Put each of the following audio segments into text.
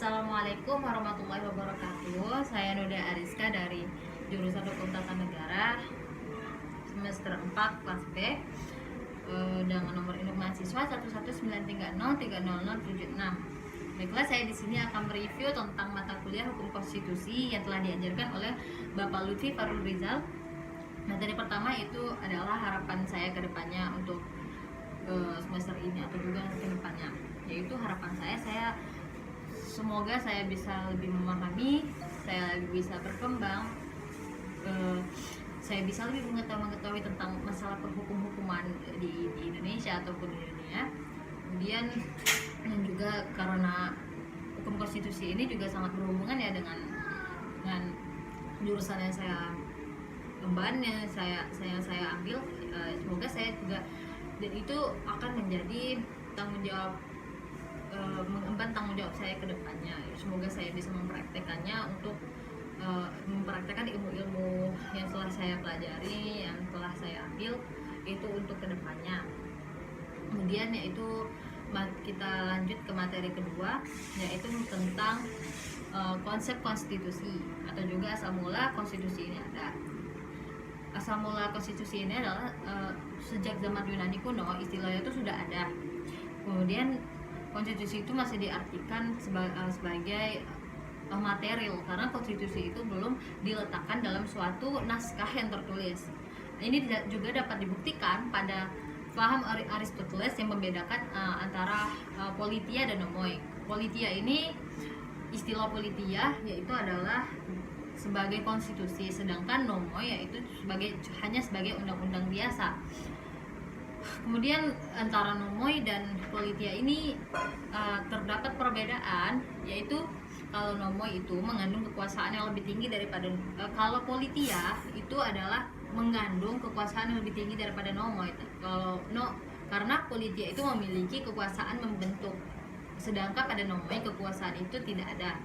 Assalamualaikum warahmatullahi wabarakatuh. Saya Nuda Ariska dari jurusan Hukum Tata Negara semester 4 kelas B dengan nomor induk mahasiswa 11930300076. Baiklah, saya di sini akan mereview tentang mata kuliah Hukum Konstitusi yang telah diajarkan oleh Bapak Lutfi Farul Rizal. Materi pertama itu adalah harapan saya ke depannya untuk semester ini atau juga ke depannya, yaitu harapan saya semoga saya bisa lebih memahami, saya bisa berkembang, saya bisa lebih mengetahui tentang masalah perhukuman di Indonesia ataupun di dunia. Kemudian juga karena hukum konstitusi ini juga sangat berhubungan ya dengan jurusan yang saya emban, yang saya ambil. Semoga saya juga dan itu akan menjadi tanggung jawab, mengemban tanggung jawab saya ke depannya. Semoga saya bisa mempraktekannya untuk mempraktekkan ilmu-ilmu yang telah saya pelajari, yang telah saya ambil itu untuk kedepannya. Kemudian yaitu kita lanjut ke materi kedua, yaitu tentang konsep konstitusi atau juga asal mula konstitusi ini ada. Asal mula konstitusi ini adalah sejak zaman Yunani kuno istilahnya itu sudah ada. Kemudian konstitusi itu masih diartikan sebagai material karena konstitusi itu belum diletakkan dalam suatu naskah yang tertulis. Ini juga dapat dibuktikan pada paham Aristoteles yang membedakan antara politia dan nomoi. Politia ini, istilah politia yaitu adalah sebagai konstitusi, sedangkan nomoi yaitu hanya sebagai undang-undang biasa. Kemudian antara nomoi dan politia ini terdapat perbedaan, yaitu kalau nomoi itu mengandung kekuasaan yang lebih tinggi daripada kalau politia itu adalah mengandung kekuasaan yang lebih tinggi daripada nomoi. Karena politia itu memiliki kekuasaan membentuk, sedangkan pada nomoi kekuasaan itu tidak ada,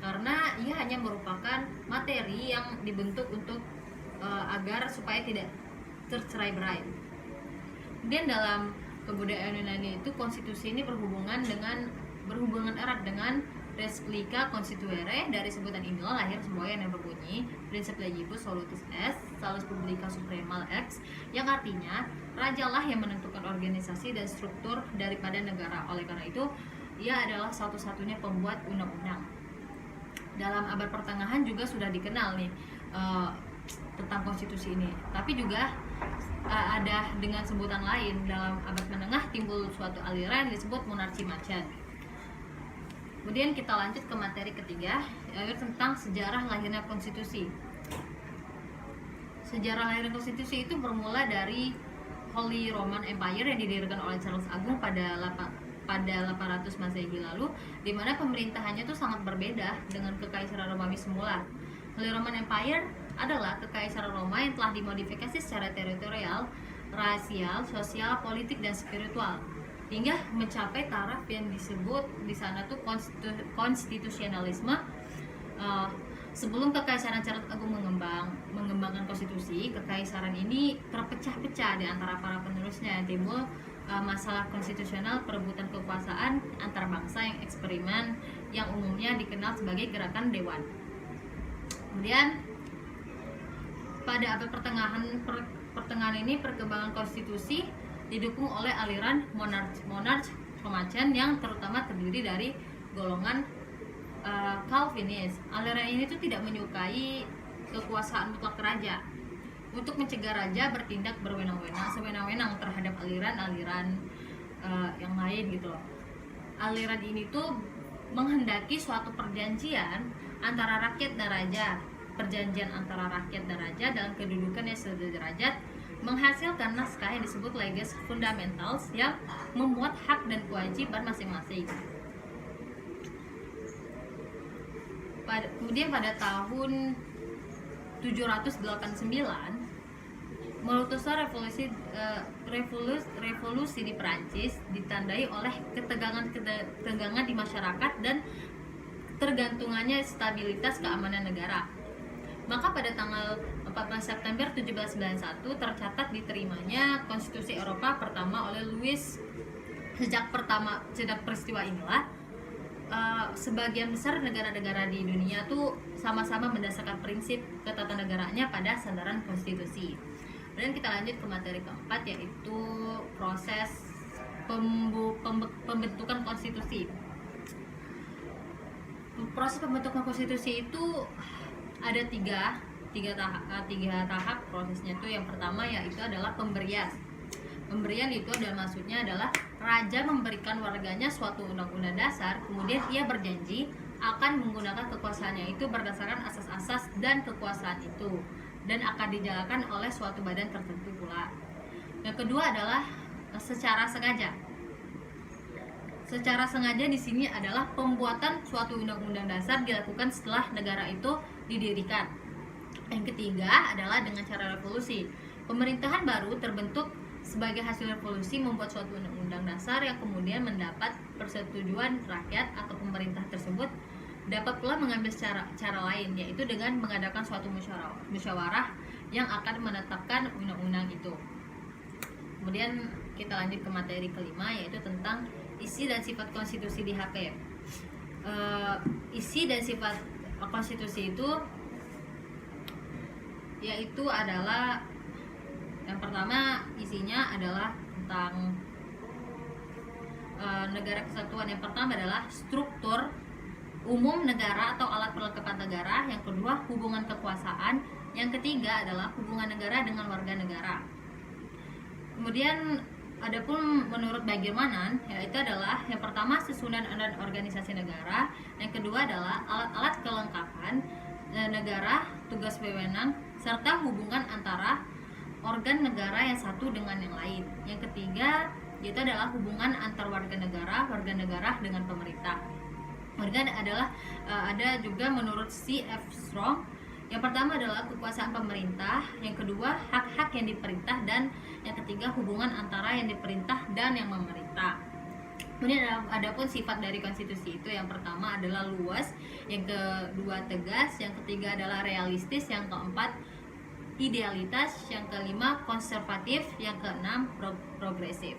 karena ia hanya merupakan materi yang dibentuk untuk agar supaya tidak tercerai-berai. Kemudian dalam kebudayaan Yunani itu konstitusi ini berhubungan erat dengan Respublica Constituere. Dari sebutan inilah lahir semboyan yang berbunyi Prinsip Legibus Solutus Est Salus Publica Suprema Lex, yang artinya rajalah yang menentukan organisasi dan struktur daripada negara. Oleh karena itu ia adalah satu-satunya pembuat undang-undang. Dalam abad pertengahan juga sudah dikenal nih tentang konstitusi ini, tapi juga ada dengan sebutan lain. Dalam abad menengah timbul suatu aliran yang disebut monarki macan. Kemudian kita lanjut ke materi ketiga, yaitu tentang sejarah lahirnya konstitusi. Sejarah lahirnya konstitusi itu bermula dari Holy Roman Empire yang didirikan oleh Charles Agung pada 800 Masehi lalu, di mana pemerintahannya itu sangat berbeda dengan Kekaisaran Romawi semula. Holy Roman Empire adalah Kekaisaran Roma yang telah dimodifikasi secara teritorial, rasial, sosial, politik, dan spiritual hingga mencapai taraf yang disebut di sana tuh konstitusionalisme. Sebelum Kekaisaran Charles Agung mengembangkan konstitusi, kekaisaran ini terpecah-pecah di antara para penerusnya. Timbul masalah konstitusional, perebutan kekuasaan antar bangsa yang eksperimen yang umumnya dikenal sebagai gerakan dewan. Kemudian pada abad pertengahan ini perkembangan konstitusi didukung oleh aliran monarch pemacan yang terutama terdiri dari golongan Calvinis. Aliran ini tuh tidak menyukai kekuasaan mutlak raja. Untuk mencegah raja bertindak sewenang-wenang terhadap aliran-aliran yang lain gitu loh. Aliran ini tuh menghendaki suatu perjanjian antara rakyat dan raja. Perjanjian antara rakyat dan raja dalam kedudukan yang sederajat menghasilkan naskah yang disebut Leges Fundamentals yang memuat hak dan kewajiban masing-masing. Kemudian pada tahun 789 meletuslah revolusi di Perancis, ditandai oleh ketegangan di masyarakat dan tergantungannya stabilitas keamanan negara. Maka pada tanggal 14 September 1791 tercatat diterimanya Konstitusi Eropa pertama oleh Louis. Sejak peristiwa inilah sebagian besar negara-negara di dunia tuh sama-sama mendasarkan prinsip ketatanegaranya pada sandaran konstitusi. Kemudian kita lanjut ke materi keempat, yaitu proses pembentukan konstitusi. Proses pembentukan konstitusi itu ada tiga tahap prosesnya tuh. Yang pertama yaitu adalah pemberian. Pemberian itu adalah maksudnya adalah raja memberikan warganya suatu undang-undang dasar, kemudian ia berjanji akan menggunakan kekuasaannya itu berdasarkan asas-asas dan kekuasaan itu, dan akan dijalankan oleh suatu badan tertentu pula. Yang kedua adalah secara sengaja. Secara sengaja di sini adalah pembuatan suatu undang-undang dasar dilakukan setelah negara itu didirikan. Yang ketiga adalah dengan cara revolusi. Pemerintahan baru terbentuk sebagai hasil revolusi membuat suatu undang-undang dasar yang kemudian mendapat persetujuan rakyat atau pemerintah tersebut. Dapat pula mengambil cara lain, yaitu dengan mengadakan suatu musyawarah yang akan menetapkan undang-undang itu. Kemudian kita lanjut ke materi kelima, yaitu tentang isi dan sifat konstitusi di HP. Isi dan sifat konstitusi itu yaitu adalah, yang pertama isinya adalah tentang negara kesatuan. Yang pertama adalah struktur umum negara atau alat perlengkapan negara. Yang kedua hubungan kekuasaan. Yang ketiga adalah hubungan negara dengan warga negara. Kemudian adapun menurut Bagirmanan, yaitu adalah yang pertama susunan dan organisasi negara. Yang kedua adalah alat-alat kelengkapan negara, tugas wewenang, serta hubungan antara organ negara yang satu dengan yang lain. Yang ketiga yaitu adalah hubungan antar warga negara dengan pemerintah. Kemudian adalah ada juga menurut C.F. Strong, yang pertama adalah kekuasaan pemerintah, yang kedua hak-hak yang diperintah, dan yang ketiga hubungan antara yang diperintah dan yang memerintah. Kemudian ada pun sifat dari konstitusi itu, yang pertama adalah luas, yang kedua tegas, yang ketiga adalah realistis, yang keempat idealitas, yang kelima konservatif, yang keenam progresif.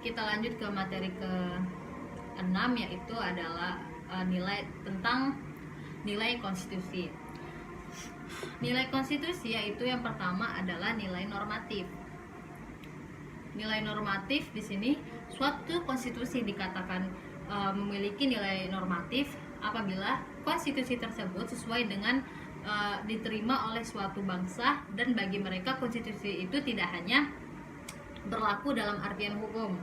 Kita lanjut ke materi ke-6, yaitu adalah nilai konstitusi. Nilai konstitusi yaitu yang pertama adalah nilai normatif. Nilai normatif di sini suatu konstitusi dikatakan memiliki nilai normatif apabila konstitusi tersebut sesuai dengan diterima oleh suatu bangsa, dan bagi mereka konstitusi itu tidak hanya berlaku dalam artian hukum,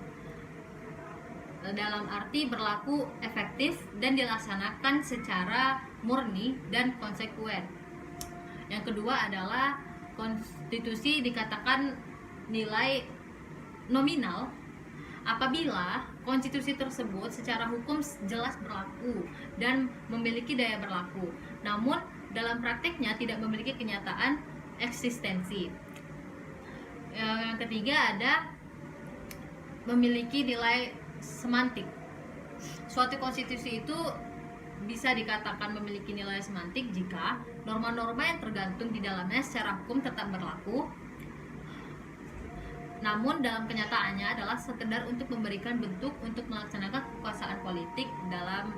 dalam arti berlaku efektif dan dilaksanakan secara murni dan konsekuen. Yang kedua adalah konstitusi dikatakan nilai nominal apabila konstitusi tersebut secara hukum jelas berlaku dan memiliki daya berlaku, namun dalam prakteknya tidak memiliki kenyataan eksistensi. Yang ketiga ada memiliki nilai semantik. Suatu konstitusi itu bisa dikatakan memiliki nilai semantik jika norma-norma yang tergantung di dalamnya secara hukum tetap berlaku, namun dalam kenyataannya adalah sekedar untuk memberikan bentuk untuk melaksanakan kekuasaan politik dalam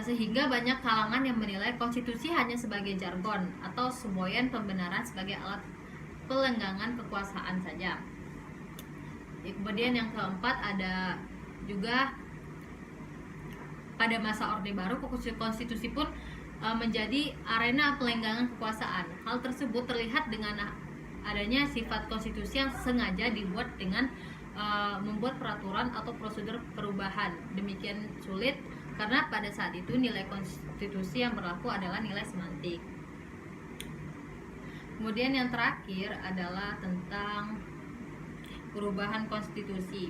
sehingga banyak kalangan yang menilai konstitusi hanya sebagai jargon atau semboyan pembenaran sebagai alat pelenggangan kekuasaan saja. Kemudian yang keempat ada juga pada masa Orde Baru konstitusi pun menjadi arena pelenggangan kekuasaan. Hal tersebut terlihat dengan adanya sifat konstitusi yang sengaja dibuat dengan membuat peraturan atau prosedur perubahan. Demikian sulit karena pada saat itu nilai konstitusi yang berlaku adalah nilai semantik. Kemudian yang terakhir adalah tentang perubahan konstitusi.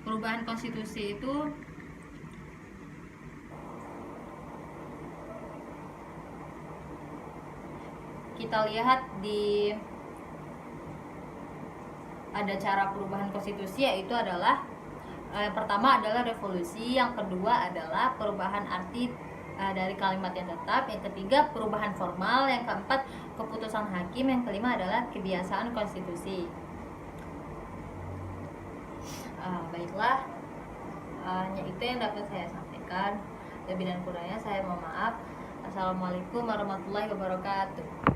Perubahan konstitusi itu kita lihat di ada cara perubahan konstitusi, yaitu adalah yang pertama adalah revolusi, yang kedua adalah perubahan arti dari kalimat yang tetap, yang ketiga perubahan formal, yang keempat keputusan hakim, yang kelima adalah kebiasaan konstitusi. Baiklah, hanya itu yang dapat saya sampaikan. Lebih dan kurangnya saya mohon maaf. Assalamualaikum warahmatullahi wabarakatuh.